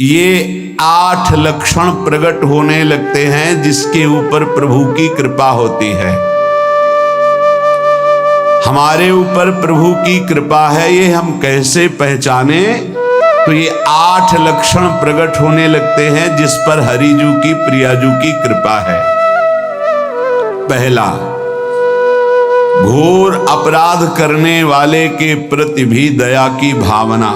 ये 8 लक्षण प्रकट होने लगते हैं जिसके ऊपर प्रभु की कृपा होती है। हमारे ऊपर प्रभु की कृपा है, ये हम कैसे पहचाने? तो ये 8 लक्षण प्रकट होने लगते हैं जिस पर हरिजू की प्रियाजू की कृपा है। पहला, घोर अपराध करने वाले के प्रति भी दया की भावना,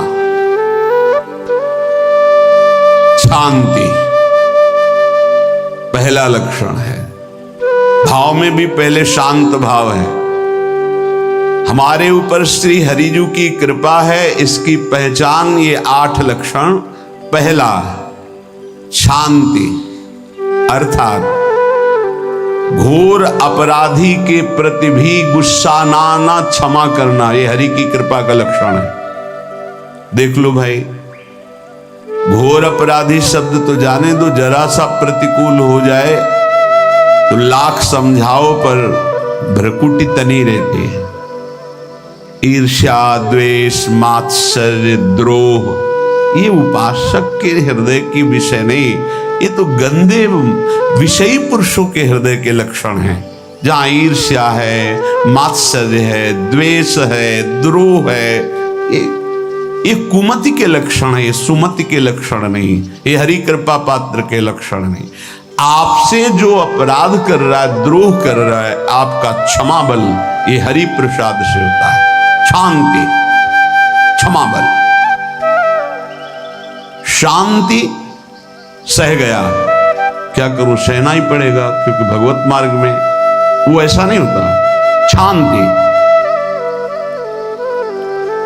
शांति पहला लक्षण है। भाव में भी पहले शांत भाव है। हमारे ऊपर श्री हरिजू की कृपा है, इसकी पहचान ये 8 लक्षण। पहला, शांति, अर्थात घोर अपराधी के प्रति भी गुस्सा ना क्षमा करना, ये हरि की कृपा का लक्षण है। देख लो भाई, घोर अपराधी शब्द तो जाने दो, जरा सा प्रतिकूल हो जाए तो लाख समझाओ पर भ्रकुटी तनी रहती है। ईर्ष्या, द्वेष, मात्सर्य, द्रोह, ये उपासक के हृदय की विषय नहीं, ये तो गंदे विषयी पुरुषों के हृदय के लक्षण हैं। जहां ईर्ष्या है, मात्सर्य है, द्वेष है, द्रोह है, ये कुमति के लक्षण है, ये सुमति के लक्षण नहीं, ये हरि कृपा पात्र के लक्षण नहीं। आपसे जो अपराध कर रहा है, द्रोह कर रहा है, आपका क्षमा बल ये हरि प्रसाद से होता है। शांति, क्षमा बल, शांति, सह गया, क्या करूं, सहना ही पड़ेगा क्योंकि भगवत मार्ग में वो ऐसा नहीं होता। शांति,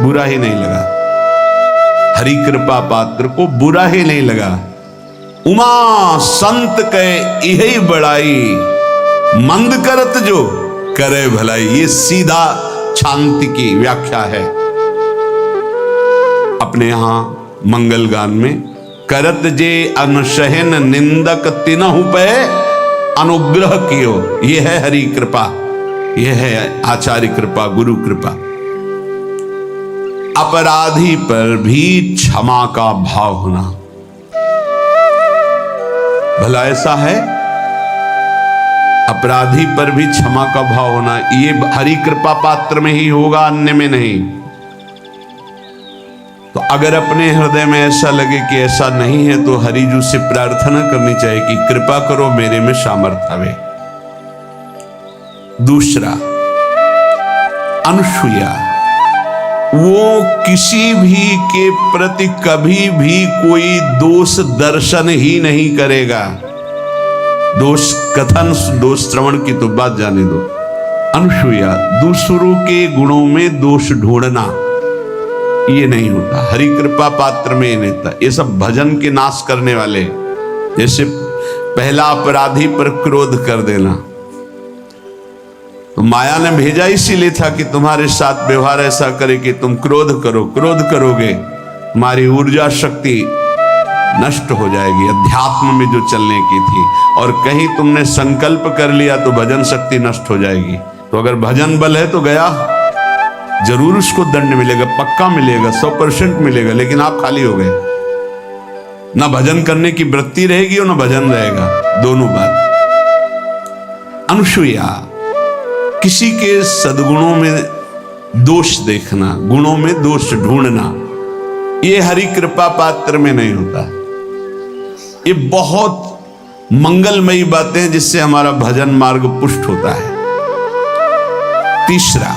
बुरा ही नहीं लगा, हरि कृपा पात्र को बुरा ही नहीं लगा। उमा संत के यही बड़ाई, मंद करत जो करे भलाई, ये सीधा शांति की व्याख्या है। अपने यहां मंगल गान में, करत जे अनुसहन निंदक तिनहु पे अनुग्रह कियो, ये है हरि कृपा, ये है आचार्य कृपा, गुरु कृपा। अपराधी पर भी क्षमा का भाव होना, भला ऐसा है? अपराधी पर भी क्षमा का भाव होना, ये हरि कृपा पात्र में ही होगा, अन्य में नहीं। तो अगर अपने हृदय में ऐसा लगे कि ऐसा नहीं है तो हरिजू से प्रार्थना करनी चाहिए कि कृपा करो मेरे में सामर्थ्य आवे। दूसरा, अनुसूया, वो किसी भी के प्रति कभी भी कोई दोष दर्शन ही नहीं करेगा। दोष कथन, दोष श्रवण की तो बात जाने दो। अनुसूया, दूसरों के गुणों में दोष ढूंढना ये नहीं होता, हरि कृपा पात्र में नहीं होता। ये सब भजन के नाश करने वाले, जैसे पहला अपराधी पर क्रोध कर देना, तो माया ने भेजा इसीलिए था कि तुम्हारे साथ व्यवहार ऐसा करे कि तुम क्रोध करो, क्रोध करोगे तुम्हारी ऊर्जा शक्ति नष्ट हो जाएगी, अध्यात्म में जो चलने की थी, और कहीं तुमने संकल्प कर लिया तो भजन शक्ति नष्ट हो जाएगी। तो अगर भजन बल है तो गया, जरूर उसको दंड मिलेगा, पक्का मिलेगा, 100% मिलेगा, लेकिन आप खाली हो गए। ना भजन करने की वृत्ति रहेगी और ना भजन रहेगा, दोनों बात। अनुसूया, किसी के सद्गुणों में दोष देखना, गुणों में दोष ढूंढना, ये हरि कृपा पात्र में नहीं होता। ये बहुत मंगलमयी बातें जिससे हमारा भजन मार्ग पुष्ट होता है। तीसरा,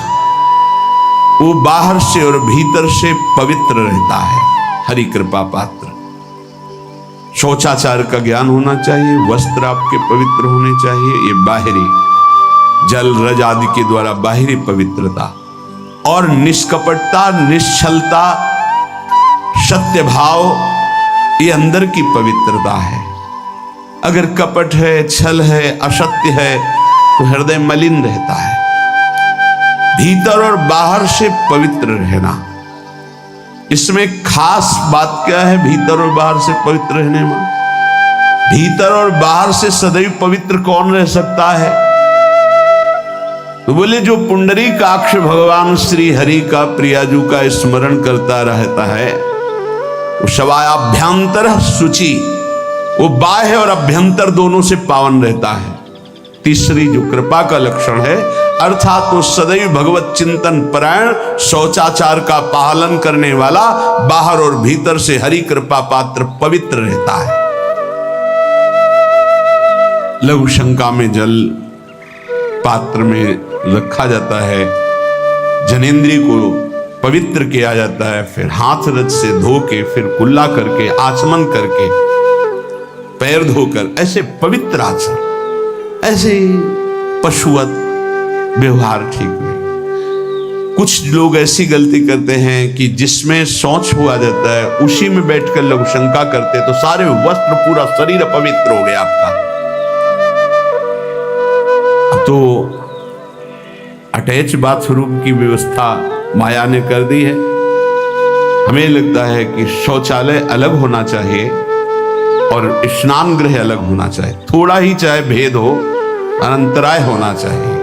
वो बाहर से और भीतर से पवित्र रहता है, हरि कृपा पात्र। शौचाचार का ज्ञान होना चाहिए, वस्त्र आपके पवित्र होने चाहिए, ये बाहरी जल रज आदि के द्वारा बाहरी पवित्रता, और निष्कपटता, निश्चलता, सत्य भाव, ये अंदर की पवित्रता है। अगर कपट है, छल है, असत्य है तो हृदय मलिन रहता है। भीतर और बाहर से पवित्र रहना, इसमें खास बात क्या है? भीतर और बाहर से पवित्र रहने में, भीतर और बाहर से सदैव पवित्र कौन रह सकता है? तो बोले जो पुंडरीकाक्ष भगवान श्री हरि का, प्रियाजू का स्मरण करता रहता है, शवायाभ्यंतर शुचि, वो बाह्य और अभ्यंतर दोनों से पावन रहता है। तीसरी जो कृपा का लक्षण है, अर्थात वो सदैव भगवत चिंतन परायण, शौचाचार का पालन करने वाला, बाहर और भीतर से हरि कृपा पात्र पवित्र रहता है। लघु शंका में जल पात्र में रखा जाता है, जनेंद्री को पवित्र किया जाता है, फिर हाथ रज से धो के, फिर कुल्ला करके, आचमन करके, पैर धोकर, ऐसे पवित्र आचरण। ऐसे पशुवत व्यवहार ठीक नहीं। कुछ लोग ऐसी गलती करते हैं कि जिसमें शौच हुआ जाता है उसी में बैठकर लघु शंका करते, तो सारे वस्त्र, पूरा शरीर अपवित्र हो गया आपका। तो अटैच बाथरूम की व्यवस्था माया ने कर दी है। हमें लगता है कि शौचालय अलग होना चाहिए और स्नान गृह अलग होना चाहिए, थोड़ा ही चाहे भेद हो, अंतराय होना चाहिए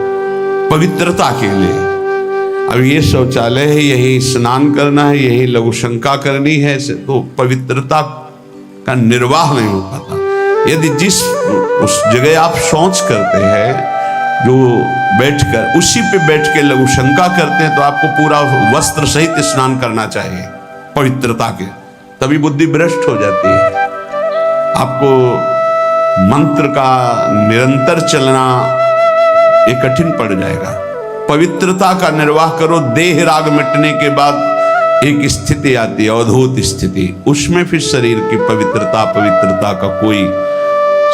पवित्रता के लिए। अब ये शौचालय है, यही स्नान करना है, यही लघु शंका करनी है, तो पवित्रता का निर्वाह नहीं हो पाता। यदि जिस उस जगह आप शौच करते हैं, जो बैठकर उसी पे बैठ के लघु शंका करते हैं, तो आपको पूरा वस्त्र सहित स्नान करना चाहिए पवित्रता के, तभी बुद्धि भ्रष्ट हो जाती है। आपको मंत्र का निरंतर चलना ये कठिन पड़ जाएगा। पवित्रता का निर्वाह करो। देह राग मिटने के बाद एक स्थिति आती है, अवधूत स्थिति, उसमें फिर शरीर की पवित्रता का कोई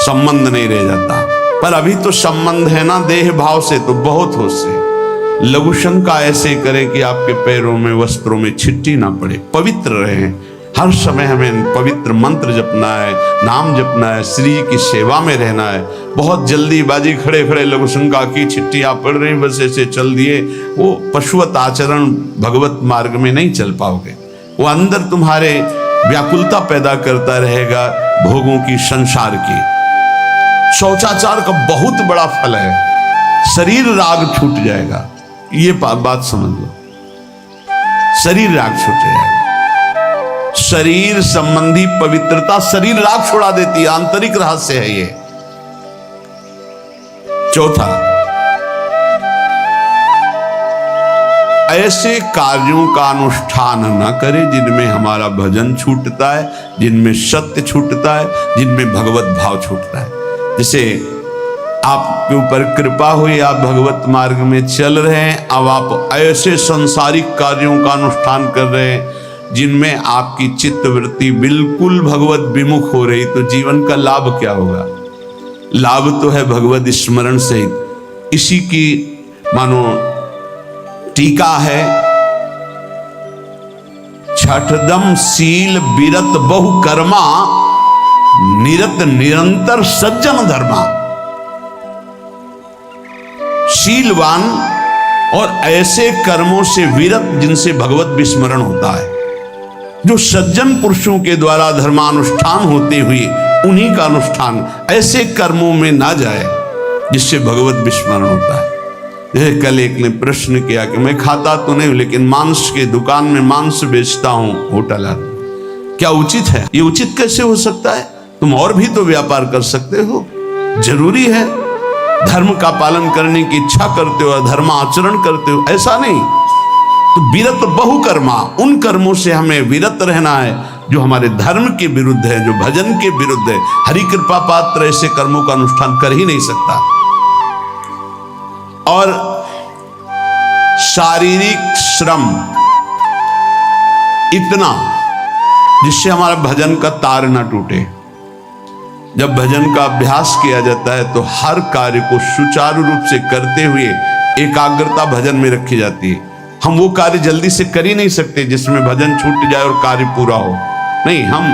संबंध नहीं रह जाता। पर अभी तो संबंध है ना देह भाव से, तो बहुत हो से लघु शंका ऐसे करे कि आपके पैरों में, वस्त्रों में छिट्टी ना पड़े, पवित्र रहे। हर समय हमें पवित्र मंत्र जपना है, नाम जपना है, श्री की सेवा में रहना है। बहुत जल्दीबाजी खड़े खड़े लघु शंका की, छिट्टियां पड़ रही, बस ऐसे चल दिए, वो पशुवत आचरण भगवत मार्ग में नहीं चल पाओगे। वो अंदर तुम्हारे व्याकुलता पैदा करता रहेगा, भोगों की, संसार की। शौचाचार का बहुत बड़ा फल है, शरीर राग छूट जाएगा। ये बात समझ लो, शरीर राग छूट जाएगा। शरीर संबंधी पवित्रता शरीर राग छुड़ा देती है, आंतरिक रहस्य है ये। चौथा, ऐसे कार्यों का अनुष्ठान न करें जिनमें हमारा भजन छूटता है, जिनमें सत्य छूटता है, जिनमें भगवत भाव छूटता है। जैसे आपके ऊपर कृपा हुई, आप भगवत मार्ग में चल रहे हैं, अब आप ऐसे संसारिक कार्यों का अनुष्ठान कर रहे हैं जिनमें आपकी चित्तवृत्ति बिल्कुल भगवत विमुख हो रही, तो जीवन का लाभ क्या होगा? लाभ तो है भगवत स्मरण सहित। इसी की मानो टीका है, छठदम शील बिरत बहु कर्मा, निरत निरंतर सज्जन धर्मा। शीलवान और ऐसे कर्मों से विरत जिनसे भगवत विस्मरण होता है, जो सज्जन पुरुषों के द्वारा धर्मानुष्ठान होते हुए उन्हीं का अनुष्ठान, ऐसे कर्मों में ना जाए जिससे भगवत विस्मरण होता है। जैसे कल एक ने प्रश्न किया कि मैं खाता तो नहीं हूं, लेकिन मांस के दुकान में मांस बेचता हूं, होटल है, क्या उचित है? ये उचित कैसे हो सकता है? तुम और भी तो व्यापार कर सकते हो। जरूरी है धर्म का पालन करने की इच्छा करते हो, धर्म आचरण करते हो, ऐसा नहीं। तो विरत बहु कर्मा, उन कर्मों से हमें विरत रहना है जो हमारे धर्म के विरुद्ध है, जो भजन के विरुद्ध है। हरि कृपा पात्र ऐसे कर्मों का अनुष्ठान कर ही नहीं सकता। और शारीरिक श्रम इतना जिससे हमारा भजन का तार ना टूटे। जब भजन का अभ्यास किया जाता है तो हर कार्य को सुचारू रूप से करते हुए एकाग्रता भजन में रखी जाती है। हम वो कार्य जल्दी से कर ही नहीं सकते जिसमें भजन छूट जाए और कार्य पूरा हो। नहीं, हम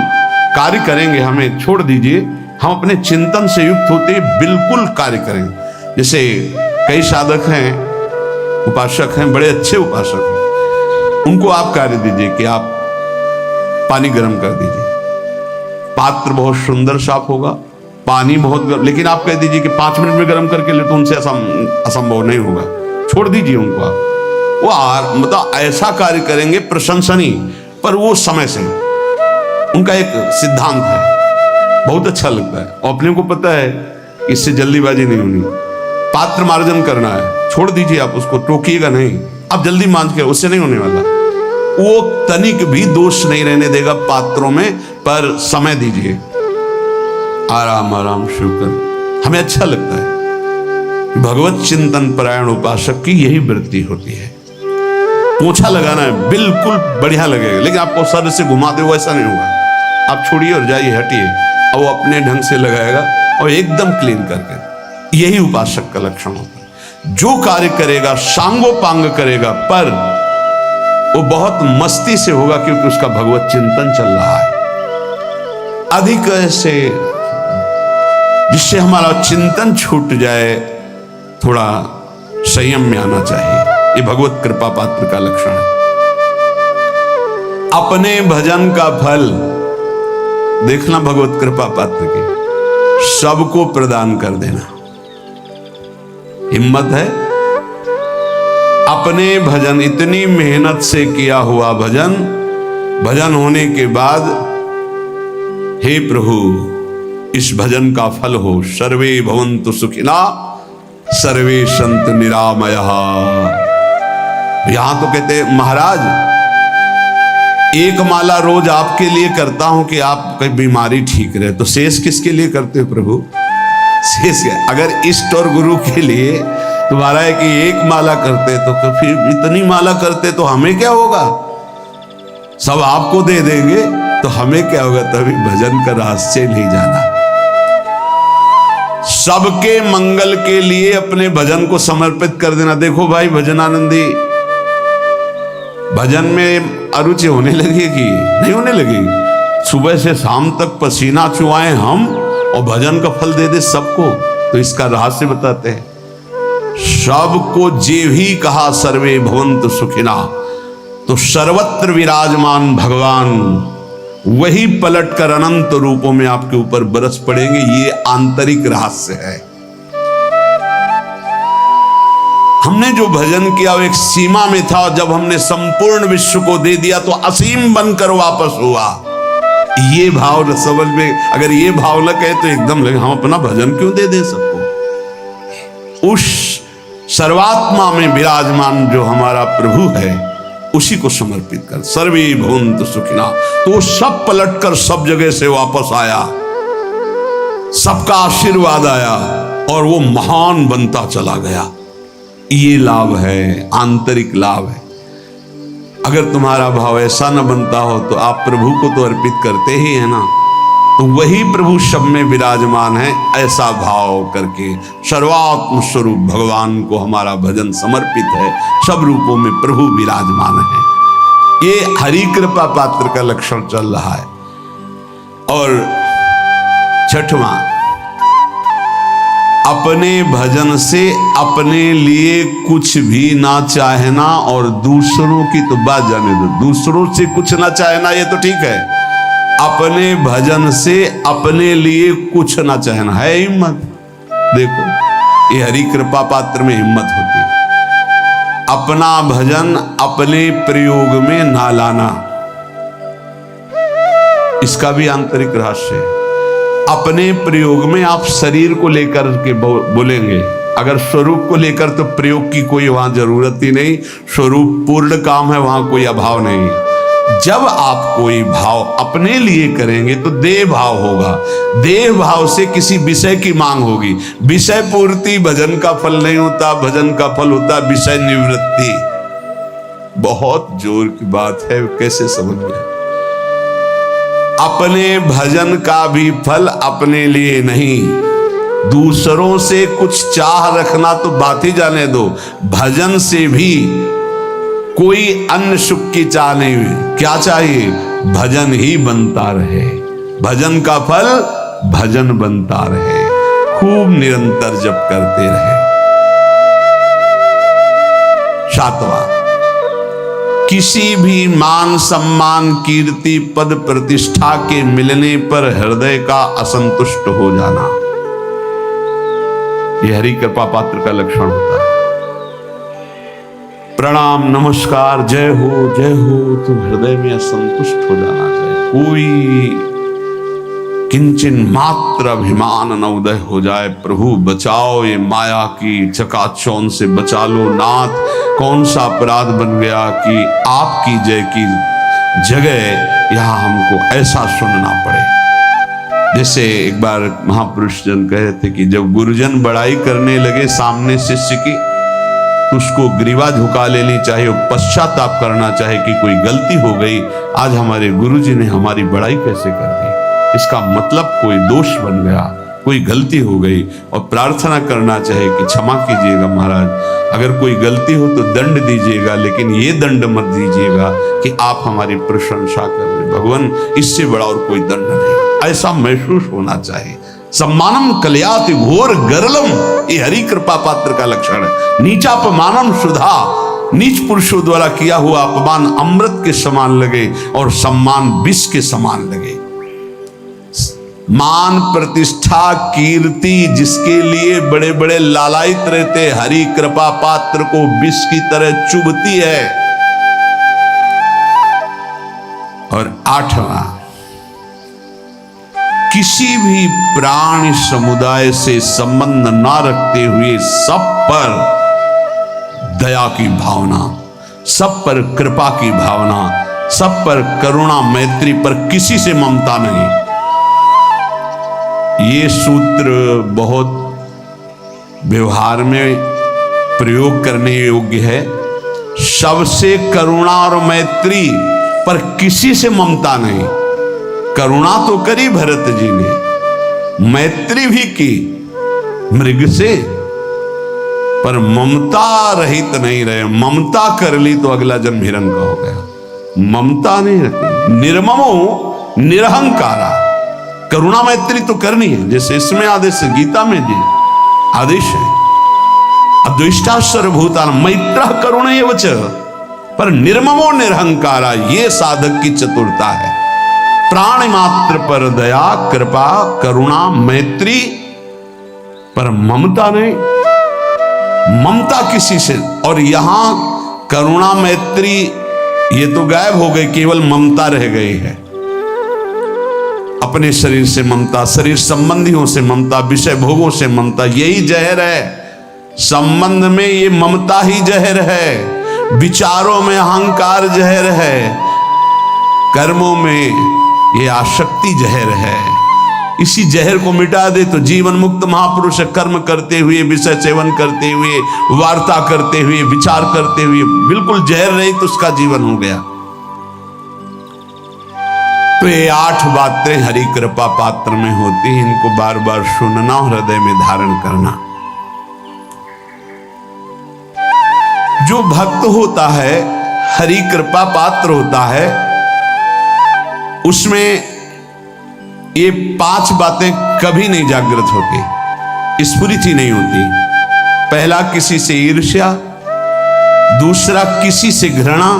कार्य करेंगे, हमें छोड़ दीजिए, हम अपने चिंतन से युक्त होते बिल्कुल कार्य करेंगे। जैसे कई साधक हैं, उपासक हैं, बड़े अच्छे उपासक हैं, उनको आप कार्य दीजिए कि आप पानी गर्म कर दीजिए, पात्र बहुत सुंदर साफ होगा, पानी बहुत गर्म, लेकिन आप कह दीजिए कि 5 मिनट में गर्म करके ले, तो उनसे असंभव नहीं होगा, छोड़ दीजिए उनको। आप वो मतलब ऐसा कार्य करेंगे प्रशंसनीय, पर वो समय से उनका एक सिद्धांत है, बहुत अच्छा लगता है। और अपने को पता है इससे जल्दीबाजी नहीं होनी, पात्र मार्जन करना है, छोड़ दीजिए, आप उसको टोकिएगा नहीं, आप जल्दी मांझ के, उससे नहीं होने वाला। वो तनिक भी दोष नहीं रहने देगा पात्रों में, पर समय दीजिए, आराम आराम शुरू कर। हमें अच्छा लगता है। भगवत चिंतन परायण उपासक की यही वृत्ति होती है। पोछा लगाना है, बिल्कुल बढ़िया लगेगा, लेकिन आपको सर से घुमा दे वो ऐसा नहीं होगा। आप छोड़िए और जाइए, हटिए, और वो अपने ढंग से लगाएगा और एकदम क्लीन करके। यही उपासक का लक्षण होता है। जो कार्य करेगा सांगोपांग करेगा, पर वो बहुत मस्ती से होगा, क्योंकि उसका भगवत चिंतन चल रहा है। अधिक ऐसे जिससे हमारा चिंतन छूट जाए, थोड़ा संयम में आना चाहिए। ये भगवत कृपा पात्र का लक्षण है। अपने भजन का फल देखना, भगवत कृपा पात्र की सबको प्रदान कर देना। हिम्मत है। अपने भजन, इतनी मेहनत से किया हुआ भजन, भजन होने के बाद, हे प्रभु इस भजन का फल हो, सर्वे भवन्तु सुखिना सर्वे संतु निरामयः। यहां तो कहते महाराज, एक माला रोज आपके लिए करता हूं कि आपकी बीमारी ठीक रहे, तो शेष किसके लिए करते हो प्रभु? शेष अगर इष्ट और गुरु के लिए तुम्हारा है कि एक माला करते, तो फिर इतनी माला करते तो हमें क्या होगा? सब आपको दे देंगे तो हमें क्या होगा? तभी भजन का रहस्य नहीं जाना। सबके मंगल के लिए अपने भजन को समर्पित कर देना। देखो भाई भजनानंदी, भजन में अरुचि होने लगेगी? नहीं होने लगेगी। सुबह से शाम तक पसीना चुआए हम और भजन का फल दे दे सबको, तो इसका रहस्य बताते हैं। सबको जे भी कहा सर्वे भवन्तु सुखिना, तो सर्वत्र विराजमान भगवान वही पलटकर अनंत रूपों में आपके ऊपर बरस पड़ेंगे। ये आंतरिक रहस्य है। हमने जो भजन किया वो एक सीमा में था, जब हमने संपूर्ण विश्व को दे दिया तो असीम बनकर वापस हुआ। ये भाव न समझ में, अगर ये भाव न कहे तो एकदम लगे हम अपना भजन क्यों दे दे सबको। उस सर्वात्मा में विराजमान जो हमारा प्रभु है उसी को समर्पित कर। सर्वे भवन्तु सुखिना, तो वो सब पलटकर सब जगह से वापस आया, सबका आशीर्वाद आया और वो महान बनता चला गया। ये लाभ है, आंतरिक लाभ है। अगर तुम्हारा भाव ऐसा न बनता हो तो आप प्रभु को तो अर्पित करते ही है ना, तो वही प्रभु सब में विराजमान है। ऐसा भाव करके सर्वात्म स्वरूप भगवान को हमारा भजन समर्पित है। सब रूपों में प्रभु विराजमान है। ये हरि कृपा पात्र का लक्षण चल रहा है। और छठवां, अपने भजन से अपने लिए कुछ भी ना चाहना और दूसरों की तो बात जाने दो। दूसरों से कुछ ना चाहना ये तो ठीक है, अपने भजन से अपने लिए कुछ ना चाहना है हिम्मत। देखो ये हरि कृपा पात्र में हिम्मत होती है। अपना भजन अपने प्रयोग में ना लाना, इसका भी आंतरिक रहस्य है। अपने प्रयोग में आप शरीर को लेकर के बोलेंगे, अगर स्वरूप को लेकर तो प्रयोग की कोई वहां जरूरत ही नहीं। स्वरूप पूर्ण काम है, वहां कोई अभाव नहीं। जब आप कोई भाव अपने लिए करेंगे तो देह भाव होगा। देह भाव से किसी विषय की मांग होगी। विषय पूर्ति भजन का फल नहीं होता, भजन का फल होता विषय निवृत्ति। बहुत जोर की बात है, कैसे समझ में? अपने भजन का भी फल अपने लिए नहीं, दूसरों से कुछ चाह रखना तो बात ही जाने दो। भजन से भी कोई अन्य सुख की चाह नहीं हुई। क्या चाहिए? भजन ही बनता रहे, भजन का फल भजन बनता रहे, खूब निरंतर जप करते रहे। सातवां, किसी भी मान सम्मान कीर्ति पद प्रतिष्ठा के मिलने पर हृदय का असंतुष्ट हो जाना, यह हरि कृपा पात्र का लक्षण होता है। प्रणाम नमस्कार जय हो तो हृदय में असंतुष्ट हो जाना चाहिए। कोई किंचन मात्र अभिमान न उदय हो जाए। प्रभु बचाओ, ये माया की चकाचौंध से बचा लो नाथ। कौन सा अपराध बन गया कि आपकी जय की जगह यहां हमको ऐसा सुनना पड़े। जैसे एक बार महापुरुष जन कह रहे थे कि जब गुरुजन बड़ाई करने लगे सामने शिष्य की, तो उसको ग्रीवा झुका लेनी चाहिए और पश्चाताप करना चाहिए कि कोई गलती हो गई, आज हमारे गुरुजी ने हमारी बड़ाई कैसे कर दी। इसका मतलब कोई दोष बन गया, कोई गलती हो गई, और प्रार्थना करना चाहिए कि क्षमा कीजिएगा महाराज, अगर कोई गलती हो तो दंड दीजिएगा, लेकिन ये दंड मत दीजिएगा कि आप हमारी प्रशंसा कर रहे। भगवान, इससे बड़ा और कोई दंड नहीं, ऐसा महसूस होना चाहिए। सम्मानम कलयाति घोर गरलम, ये हरि कृपा पात्र का लक्षण है। नीचापमानम सुधा, नीच पुरुषों द्वारा किया हुआ अपमान अमृत के समान लगे और सम्मान विष के समान लगे। मान प्रतिष्ठा कीर्ति जिसके लिए बड़े बड़े लालायित रहते, हरि कृपा पात्र को विष की तरह चुभती है। और 8वां, किसी भी प्राणी समुदाय से संबंध ना रखते हुए सब पर दया की भावना, सब पर कृपा की भावना, सब पर करुणा मैत्री, पर किसी से ममता नहीं। ये सूत्र बहुत व्यवहार में प्रयोग करने योग्य है। सबसे करुणा और मैत्री, पर किसी से ममता नहीं। करुणा तो करी भरत जी ने, मैत्री भी की मृग से, पर ममता रहित नहीं रहे। ममता कर ली तो अगला जन्म हिरण का हो गया। ममता नहीं रखी। निर्ममो निरहंकारा, करुणा मैत्री तो करनी है, जैसे इसमें आदेश है, गीता में जी आदेश है, अद्वेष्टा सर्वभूतान मैत्र करुण एवच, पर निर्ममो निरहंकारा, ये साधक की चतुरता है। प्राणी मात्र पर दया कृपा करुणा मैत्री, पर ममता नहीं। ममता किसी से, और यहां करुणा मैत्री ये तो गायब हो गई, केवल ममता रह गई है। अपने शरीर से ममता, शरीर संबंधियों से ममता, विषय भोगों से ममता, यही जहर है। संबंध में ये ममता ही जहर है, विचारों में अहंकार जहर है, कर्मों में ये आसक्ति जहर है। इसी जहर को मिटा दे तो जीवन मुक्त महापुरुष कर्म करते हुए, विषय सेवन करते हुए, वार्ता करते हुए, विचार करते हुए, बिल्कुल जहर रहित तो उसका जीवन हो गया। तो ये 8 बातें हरि कृपा पात्र में होती हैं, इनको बार बार सुनना और हृदय में धारण करना। जो भक्त होता है, हरि कृपा पात्र होता है, उसमें ये 5 बातें कभी नहीं जागृत होती, स्फुरित ही नहीं होती। पहला, किसी से ईर्ष्या। दूसरा, किसी से घृणा।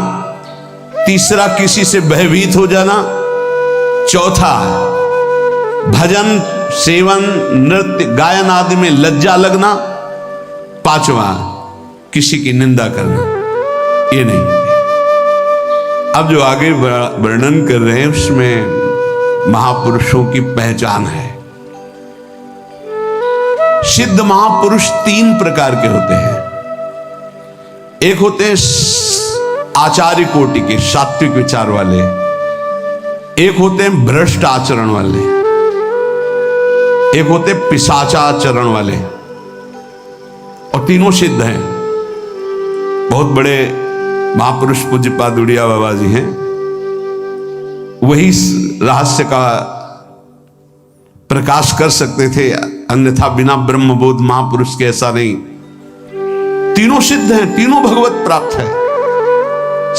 तीसरा, किसी से भयभीत हो जाना। चौथा, भजन सेवन नृत्य गायन आदि में लज्जा लगना। 5वां, किसी की निंदा करना। ये नहीं। अब जो आगे वर्णन कर रहे हैं उसमें महापुरुषों की पहचान है। सिद्ध महापुरुष 3 प्रकार के होते हैं। एक होते हैं आचार्य कोटि के, सात्विक विचार वाले। एक होते हैं भ्रष्ट आचरण वाले। एक होते पिशाचाचरण वाले। और तीनों सिद्ध हैं। बहुत बड़े महापुरुष पूज्यपाद उड़िया बाबा जी हैं, वही रहस्य का प्रकाश कर सकते थे, अन्यथा बिना ब्रह्मबोध महापुरुष के ऐसा नहीं। तीनों सिद्ध हैं, तीनों भगवत प्राप्त है।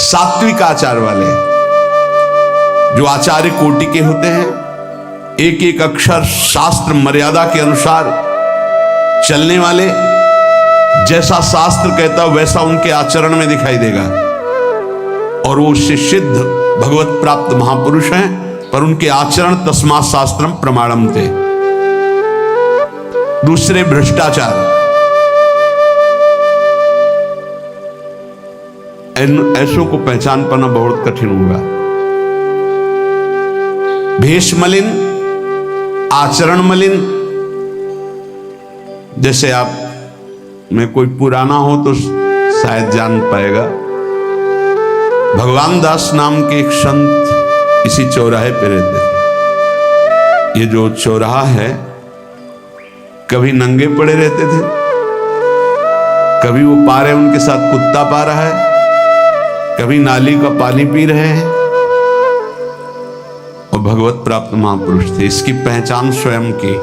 सात्विक आचार वाले, जो आचार्य कोटि के होते हैं, एक एक अक्षर शास्त्र मर्यादा के अनुसार चलने वाले, जैसा शास्त्र कहता वैसा उनके आचरण में दिखाई देगा। और वो सिद्ध भगवत प्राप्त महापुरुष हैं, पर उनके आचरण तस्मात् शास्त्रम प्रमाणम थे। दूसरे भ्रष्टाचार, ऐसों को पहचान पाना बहुत कठिन होगा। भेष मलिन, आचरण मलिन। जैसे आप में कोई पुराना हो तो शायद जान पाएगा, भगवान दास नाम के एक संत इसी चौराहे पे रहते थे। ये जो चौराहा है, कभी नंगे पड़े रहते थे, कभी वो पा रहे उनके साथ कुत्ता पा रहा है, कभी नाली का पानी पी रहे हैं, और भगवत प्राप्त महापुरुष थे। इसकी पहचान स्वयं की।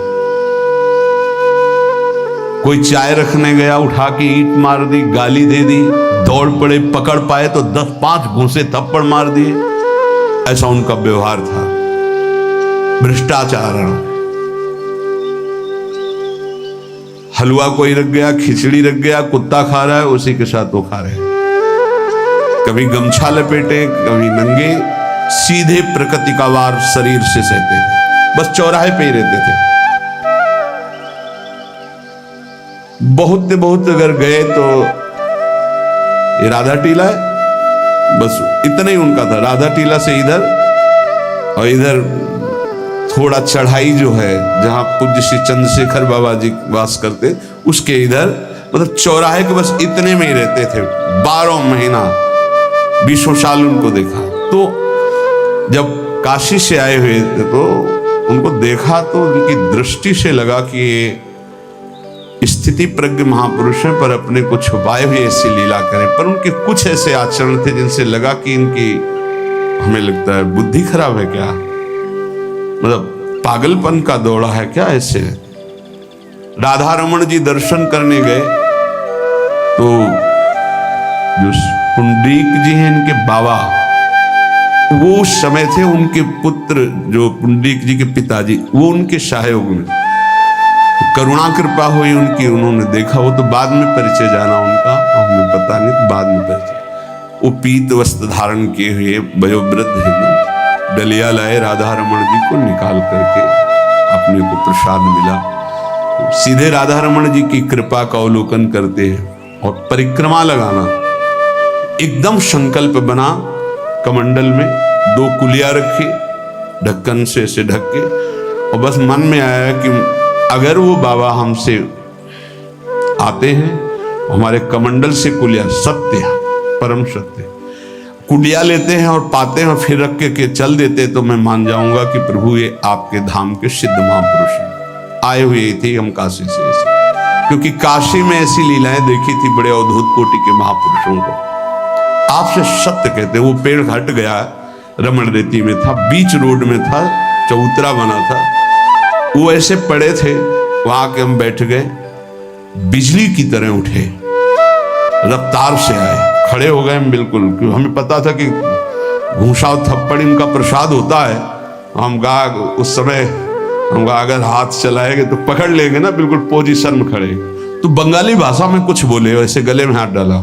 कोई चाय रखने गया, उठा के ईंट मार दी, गाली दे दी, दौड़ पड़े, पकड़ पाए तो 10-5 घूंसे थप्पड़ मार दिए। ऐसा उनका व्यवहार था, भ्रष्टाचार। हलवा कोई रख गया, खिचड़ी रख गया, कुत्ता खा रहा है, उसी के साथ वो खा रहे हैं। कभी गमछा लपेटे, कभी नंगे, सीधे प्रकृति का वार शरीर से सहते थे, बस चौराहे पे ही रहते थे। बहुत अगर गए तो ये राधा टीला है, बस इतना ही उनका था। राधा टीला से इधर, और इधर थोड़ा चढ़ाई जो है जहां पूज्य श्री चंद्रशेखर बाबा जी वास करते, उसके इधर, मतलब चौराहे के बस इतने में ही रहते थे 12 महीना, 20 साल उनको देखा। तो जब काशी से आए हुए थे तो उनको देखा तो उनकी दृष्टि से लगा कि ये स्थिति प्रज्ञ महापुरुष हैं, पर अपने को छुपाए हुए ऐसी लीला करें। पर उनके कुछ ऐसे आचरण थे जिनसे लगा कि इनकी, हमें लगता है, बुद्धि खराब है क्या, मतलब पागलपन का दौड़ा है क्या। ऐसे राधा रमन जी दर्शन करने गए तो जो पुंडरीक जी हैं इनके बाबा, वो उस समय थे, उनके पुत्र जो पुंडरीक जी के पिताजी, वो उनके सहयोग में, करुणा कृपा हुई उनकी, उन्होंने देखा। वो तो बाद में परिचय जाना उनका, हमें पता नहीं, तो बाद में परिचय। वो पीत वस्त्र धारण किए हुए वयोवृद्ध हिंदू डलिया लाए, राधा रमन जी को निकाल करके अपने को प्रसाद मिला। सीधे राधा रमन जी की कृपा का अवलोकन करते हैं और परिक्रमा लगाना। एकदम संकल्प बना, कमंडल में 2 कुलिया रखी, ढक्कन से ऐसे ढक के, और बस मन में आया कि अगर वो बाबा हमसे आते हैं, हमारे कमंडल से कुलिया, सत्य, परम सत्य, कुलिया लेते हैं और पाते हैं और फिर रख के चल देते, तो मैं मान जाऊंगा कि प्रभु ये आपके धाम के सिद्ध महापुरुष हैं। आए हुए थे हम काशी से ऐसे, क्योंकि काशी में ऐसी लीलाएं देखी थी बड़े अद्भुत कोटि के महापुरुषों को। आपसे सत्य कहते, वो पेड़ हट गया, रमण रेती में था, बीच रोड में था, चबूतरा बना था, वो ऐसे पड़े थे, वहां के हम बैठ गए, बिजली की तरह उठे, रफ्तार से आए, खड़े हो गए हम बिल्कुल, क्योंकि हमें पता था कि घूंसा और थप्पड़ इनका प्रसाद होता है। हम कहा उस समय, हम कहा अगर हाथ चलाएंगे तो पकड़ लेंगे ना, बिल्कुल पोजीशन में खड़े। तो बंगाली भाषा में कुछ बोले, वैसे गले में हाथ डाला,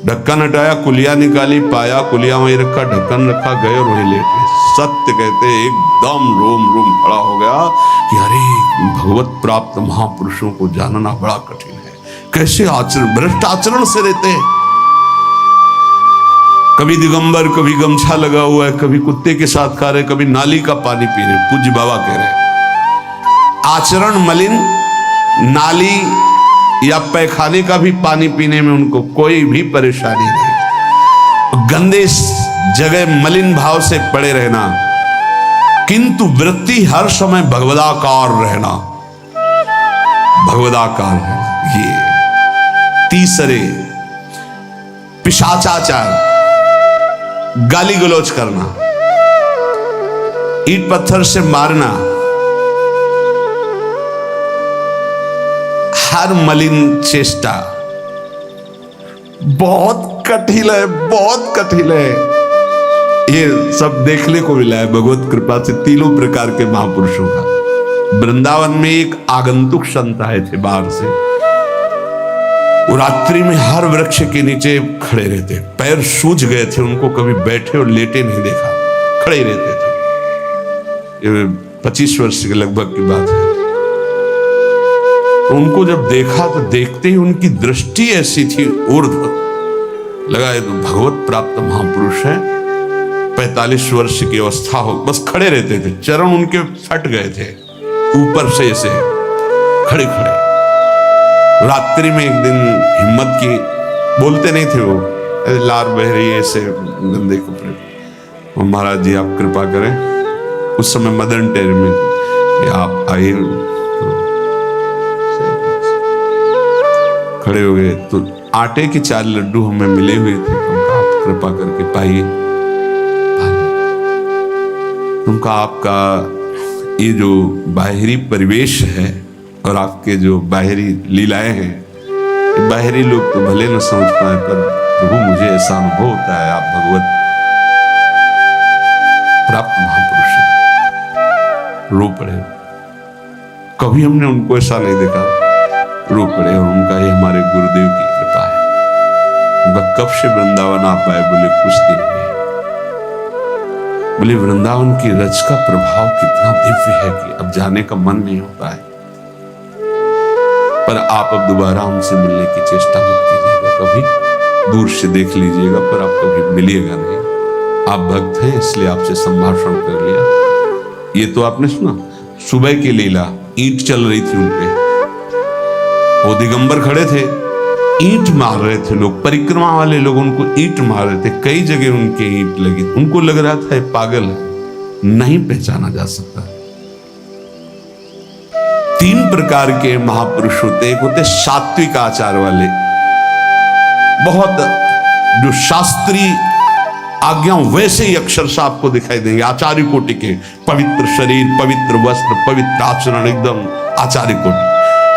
ढक्कन हटाया, कुलिया निकाली, पाया कुलिया वहीं रखा, ढक्कन रखा, गए और वहीं लेट गए। सत्य कहते एकदम रोम रोम खड़ा हो गया कि अरे भगवत प्राप्त महापुरुषों को जानना बड़ा कठिन है, कैसे आचरण, भ्रष्ट आचरण से रहते हैं। कभी दिगंबर, कभी गमछा लगा हुआ है, कभी कुत्ते के साथ खा रहे, कभी नाली का पानी पी रहे। पूज्य बाबा कह रहे आचरण मलिन, नाली या पैखाने का भी पानी पीने में उनको कोई भी परेशानी नहीं, गंदे जगह मलिन भाव से पड़े रहना, किंतु वृत्ति हर समय भगवदाकार रहना, भगवदाकार है। ये तीसरे पिशाचाचार, गाली गलौज करना, ईंट पत्थर से मारना, हर मलिन चेष्टा बहुत कठिन है, बहुत कठिन है। ये सब देखने को मिला है भगवत कृपा से तीनों प्रकार के महापुरुषों का। वृंदावन में एक आगंतुक संत आए थे बाहर से, वो रात्रि में हर वृक्ष के नीचे खड़े रहते, पैर सूज गए थे, उनको कभी बैठे और लेटे नहीं देखा, खड़े ही रहते थे। ये 25 वर्ष के लगभग की बात है। तो उनको जब देखा तो देखते ही उनकी दृष्टि ऐसी थी ऊर्ध्व, लगा ये तो भगवत प्राप्त महापुरुष है। 45 वर्ष की अवस्था हो, बस खड़े रहते थे, चरण उनके फट गए थे ऊपर से ऐसे खड़े खड़े। रात्रि में एक दिन हिम्मत की, बोलते नहीं थे वो, लार बह रही है ऐसे गंदे कपड़े, महाराज जी आप कृपा करें। उस समय मदन टेर में आप आइए, खड़े हो गए तो आटे के 4 लड्डू हमें मिले हुए थे, तो आप कृपा करके पाइए। उनका आपका ये जो बाहरी परिवेश है और आपके जो बाहरी लीलाएं हैं, बाहरी लोग तो भले न समझ पाए, पर प्रभु मुझे ऐसा अनुभव होता है आप भगवत प्राप्त महापुरुष हैं। रो पड़े, कभी हमने उनको ऐसा नहीं देखा, रो पड़े। और उनका ये हमारे गुरुदेव की कृपा है। उनका कब से वृंदावन आ पाए, बोले कुछ दिन में। बोले वृंदावन की रज का प्रभाव कितना दिव्य है कि अब जाने का मन नहीं होता है, पर आप अब दोबारा हमसे मिलने की चेष्टा मत कीजिएगा, कभी दूर से देख लीजिएगा, पर आप कभी मिलिएगा नहीं। आप भक्त हैं इसलिए आपसे संभाषण कर लिया। ये तो आपने सुना, सुबह की लीला, ईंट चल रही थी उनपे, वो दिगंबर खड़े थे, ईंट मार रहे थे लोग, परिक्रमा वाले लोग उनको ईंट मार रहे थे, कई जगह उनके ईंट लगी। उनको लग रहा था ये पागल है, नहीं पहचाना जा सकता। 3 प्रकार के महापुरुष होते, एक होते सात्विक आचार वाले, बहुत जो शास्त्रीय आज्ञा वैसे ही अक्षरशः आपको दिखाई देंगे, आचार्य कोटि के, पवित्र शरीर, पवित्र वस्त्र, पवित्र आचरण, एकदम आचार्य कोटि।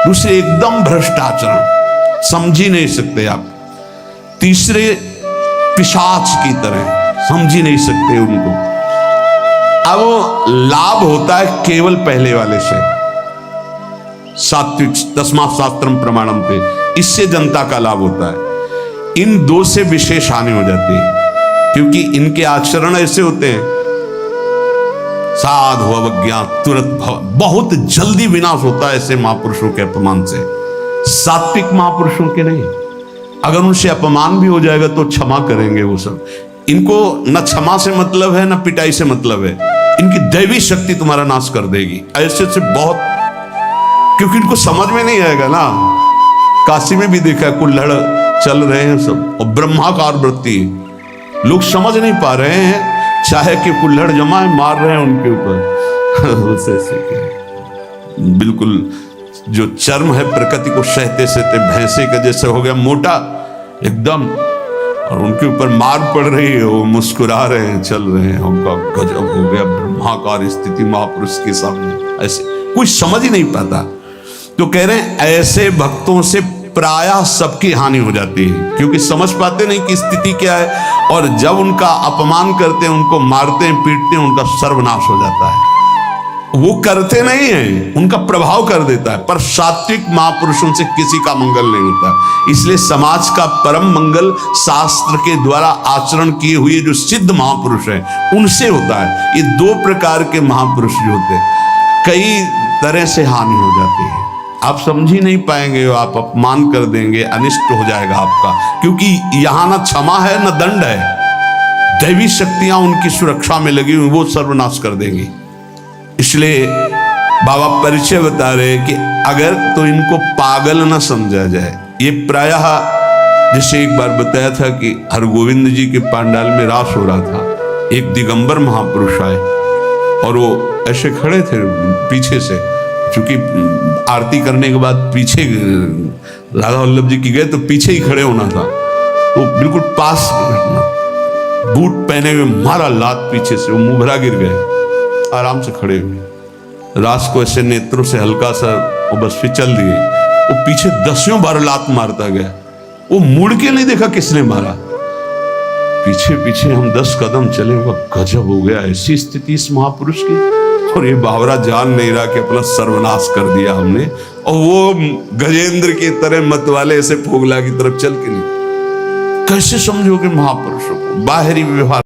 दूसरे एकदम भ्रष्ट आचरण, समझ ही नहीं सकते आप। तीसरे पिशाच की तरह, समझ ही नहीं सकते उनको। अब लाभ होता है केवल पहले वाले से, सात्विक, तस्मात् शास्त्रम प्रमाणम पे, इससे जनता का लाभ होता है। इन 2 से विशेष हानि हो जाती है, क्योंकि इनके आचरण ऐसे होते हैं, साधु अवज्ञा तुरंत भव, बहुत जल्दी विनाश होता है ऐसे महापुरुषों के अपमान से। सात्विक महापुरुषों के नहीं, अगर उनसे अपमान भी हो जाएगा तो क्षमा करेंगे वो सब। इनको न क्षमा से मतलब है, न पिटाई से मतलब है, इनकी दैवी शक्ति तुम्हारा नाश कर देगी। ऐसे से बहुत, क्योंकि इनको समझ में नहीं आएगा ना। काशी में भी देखा, कुल्हड़ चल रहे हैं सब, और ब्रह्माकार वृत्ति, लोग समझ नहीं पा रहे हैं, चाहे कि कुल्हड़ जमा है, मार रहे हैं उनके ऊपर। बिल्कुल जो चर्म है प्रकृति को सहते सहते भैंसे का जैसे हो गया मोटा एकदम, और उनके ऊपर मार पड़ रही है, वो मुस्कुरा रहे हैं, चल रहे हैं। उनका गजब हो गया, ब्रह्माकार स्थिति महापुरुष के सामने, ऐसे कोई समझ ही नहीं पाता। तो कह रहे हैं ऐसे भक्तों से प्रायः सबकी हानि हो जाती है, क्योंकि समझ पाते नहीं कि स्थिति क्या है, और जब उनका अपमान करते हैं, उनको मारते हैं, पीटते हैं, उनका सर्वनाश हो जाता है। वो करते नहीं है, उनका प्रभाव कर देता है, पर सात्विक महापुरुषों से किसी का मंगल नहीं होता। इसलिए समाज का परम मंगल शास्त्र के द्वारा आचरण किए हुए जो सिद्ध महापुरुष हैं उनसे होता है। ये 2 प्रकार के महापुरुष जो होते हैं, कई तरह से हानि हो जाती है, आप समझ ही नहीं पाएंगे, आप अपमान कर देंगे, अनिष्ट हो जाएगा आपका, क्योंकि यहां ना क्षमा है न दंड है, दैवी शक्तियां उनकी सुरक्षा में लगी हुई, वो सर्वनाश कर देंगी। इसलिए बाबा परिचय बता रहे कि अगर तो इनको पागल न समझा जाए। ये प्रायः जैसे एक बार बताया था कि हरगोविंद जी के पांडाल में रास हो रहा था, एक दिगंबर महापुरुष आए और वो ऐसे खड़े थे पीछे से, क्योंकि आरती करने के बाद पीछे राधा वल्लभ जी की गए तो पीछे ही खड़े होना था, तो बिल्कुल पास बूट पहने हुए मारा लात पीछे से, वो मुभरा गिर गए, आराम से खड़े हुए, रास को ऐसे नेत्रों से हल्का सा वो बस फिचल दिए, वो पीछे 10 बार लात मारता गया, वो मुड़ के नहीं देखा किसने मारा, पीछे पीछे हम 10 कदम चले, वो गजब हो गया, ऐसी स्थिति इस महापुरुष की। और ये बावरा जान नहीं रहा कि अपना सर्वनाश कर दिया हमने, और वो गजेंद्र की तरह मत वाले ऐसे फोगला की तरफ चल के नहीं। कैसे समझोगे महापुरुषों को, बाहरी व्यवहार